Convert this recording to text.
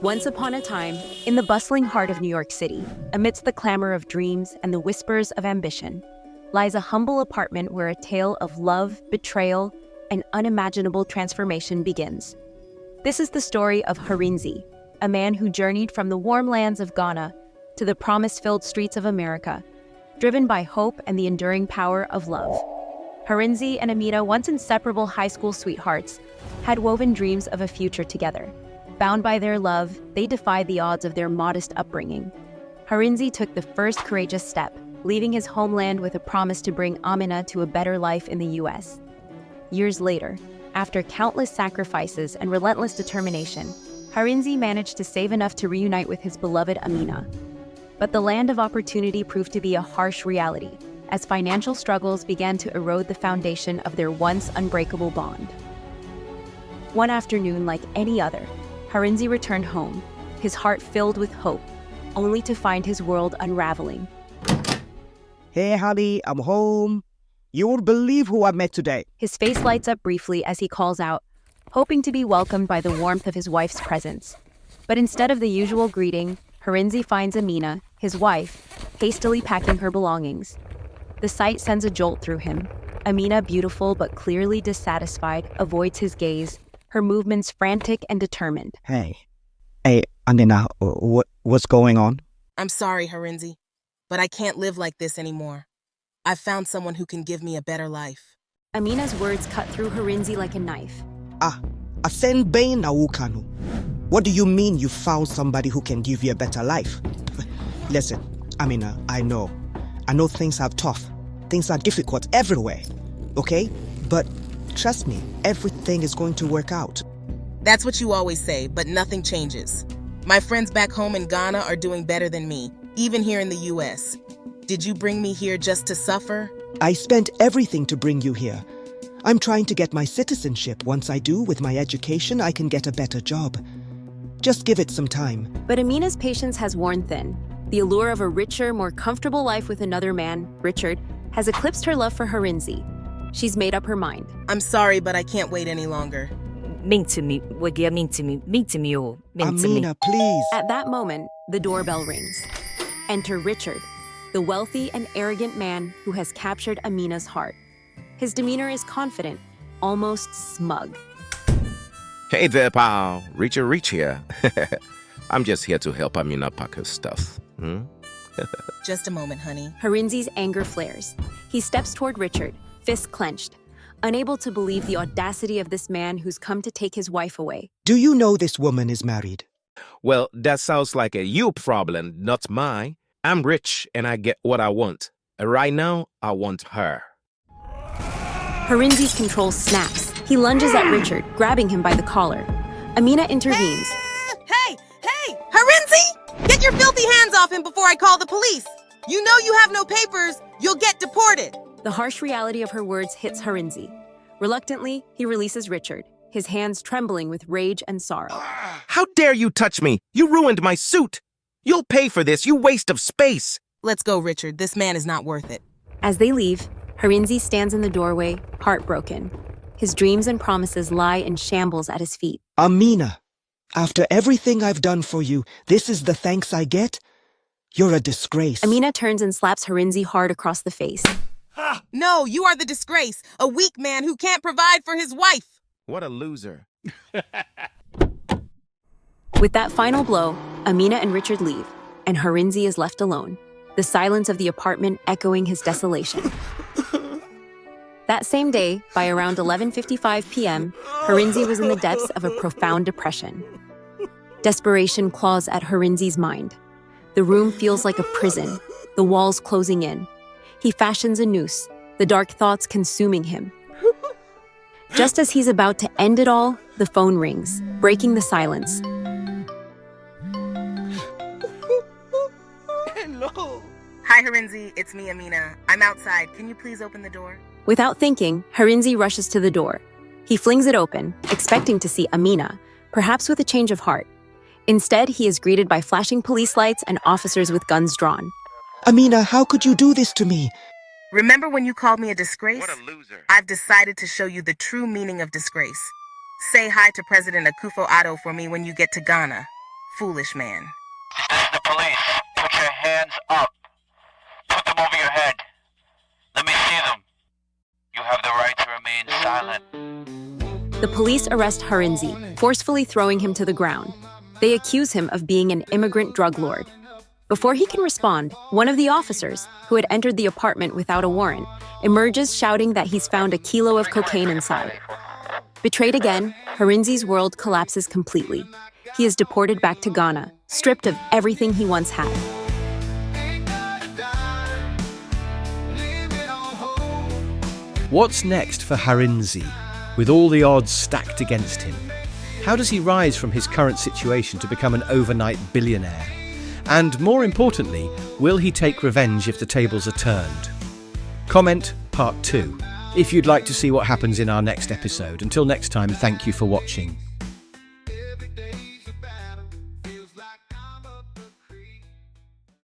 Once upon a time, in the bustling heart of New York City, amidst the clamor of dreams and the whispers of ambition, lies a humble apartment where a tale of love, betrayal, and unimaginable transformation begins. This is the story of Harinzi, a man who journeyed from the warm lands of Ghana to the promise-filled streets of America, driven by hope and the enduring power of love. Harinzi and Amina, once inseparable high school sweethearts, had woven dreams of a future together. Bound by their love, they defied the odds of their modest upbringing. Harinzi took the first courageous step, leaving his homeland with a promise to bring Amina to a better life in the U.S. Years later, after countless sacrifices and relentless determination, Harinzi managed to save enough to reunite with his beloved Amina. But the land of opportunity proved to be a harsh reality, as financial struggles began to erode the foundation of their once unbreakable bond. One afternoon, like any other, Harinzi returned home, his heart filled with hope, only to find his world unraveling. Hey, honey, I'm home. You won't believe who I met today. His face lights up briefly as he calls out, hoping to be welcomed by the warmth of his wife's presence. But instead of the usual greeting, Harinzi finds Amina, his wife, hastily packing her belongings. The sight sends a jolt through him. Amina, beautiful but clearly dissatisfied, avoids his gaze, her movements frantic and determined. Hey, Amina, what's going on? I'm sorry, Harinzi, but I can't live like this anymore. I've found someone who can give me a better life. Amina's words cut through Harinzi like a knife. Asen bain na wukanu. What do you mean you found somebody who can give you a better life? Listen, Amina, I know things are tough. Things are difficult everywhere, okay? But trust me, everything is going to work out. That's what you always say, but nothing changes. My friends back home in Ghana are doing better than me, even here in the U.S. Did you bring me here just to suffer? I spent everything to bring you here. I'm trying to get my citizenship. Once I do, with my education, I can get a better job. Just give it some time. But Amina's patience has worn thin. The allure of a richer, more comfortable life with another man, Richard, has eclipsed her love for Harinzi. She's made up her mind. I'm sorry, but I can't wait any longer. Amina, please. At that moment, the doorbell rings. Enter Richard, the wealthy and arrogant man who has captured Amina's heart. His demeanor is confident, almost smug. Hey there, pal. Reach here. I'm just here to help Amina pack her stuff. Just a moment, honey. Harinzi's anger flares. He steps toward Richard, fists clenched, unable to believe the audacity of this man who's come to take his wife away. Do you know this woman is married? Well, that sounds like a you problem, not mine. I'm rich and I get what I want. Right now, I want her. Harinzi's control snaps. He lunges at Richard, grabbing him by the collar. Amina intervenes. Hey! Harinzi! Get your filthy hands off him before I call the police! You know you have no papers, you'll get deported! The harsh reality of her words hits Harinzi. Reluctantly, he releases Richard, his hands trembling with rage and sorrow. How dare you touch me? You ruined my suit! You'll pay for this, you waste of space! Let's go, Richard. This man is not worth it. As they leave, Harinzi stands in the doorway, heartbroken. His dreams and promises lie in shambles at his feet. Amina, after everything I've done for you, this is the thanks I get? You're a disgrace. Amina turns and slaps Harinzi hard across the face. No, you are the disgrace, a weak man who can't provide for his wife. What a loser. With that final blow, Amina and Richard leave, and Harinzi is left alone, the silence of the apartment echoing his desolation. That same day, by around 11:55 p.m., Harinzi was in the depths of a profound depression. Desperation claws at Harinzi's mind. The room feels like a prison, the walls closing in. He fashions a noose, the dark thoughts consuming him. Just as he's about to end it all, the phone rings, breaking the silence. Hello. Hi, Harinzi. It's me, Amina. I'm outside. Can you please open the door? Without thinking, Harinzi rushes to the door. He flings it open, expecting to see Amina, perhaps with a change of heart. Instead, he is greeted by flashing police lights and officers with guns drawn. Amina, how could you do this to me? Remember when you called me a disgrace? What a loser. I've decided to show you the true meaning of disgrace. Say hi to President Akufo-Addo for me when you get to Ghana. Foolish man. This is the police. Put your hands up. Put them over your head. Let me see them. You have the right to remain silent. The police arrest Harinzi, forcefully throwing him to the ground. They accuse him of being an immigrant drug lord. Before he can respond, one of the officers, who had entered the apartment without a warrant, emerges shouting that he's found a kilo of cocaine inside. Betrayed again, Harinzi's world collapses completely. He is deported back to Ghana, stripped of everything he once had. What's next for Harinzi, with all the odds stacked against him? How does he rise from his current situation to become an overnight billionaire? And more importantly, will he take revenge if the tables are turned? Comment part 2 if you'd like to see what happens in our next episode. Until next time, thank you for watching.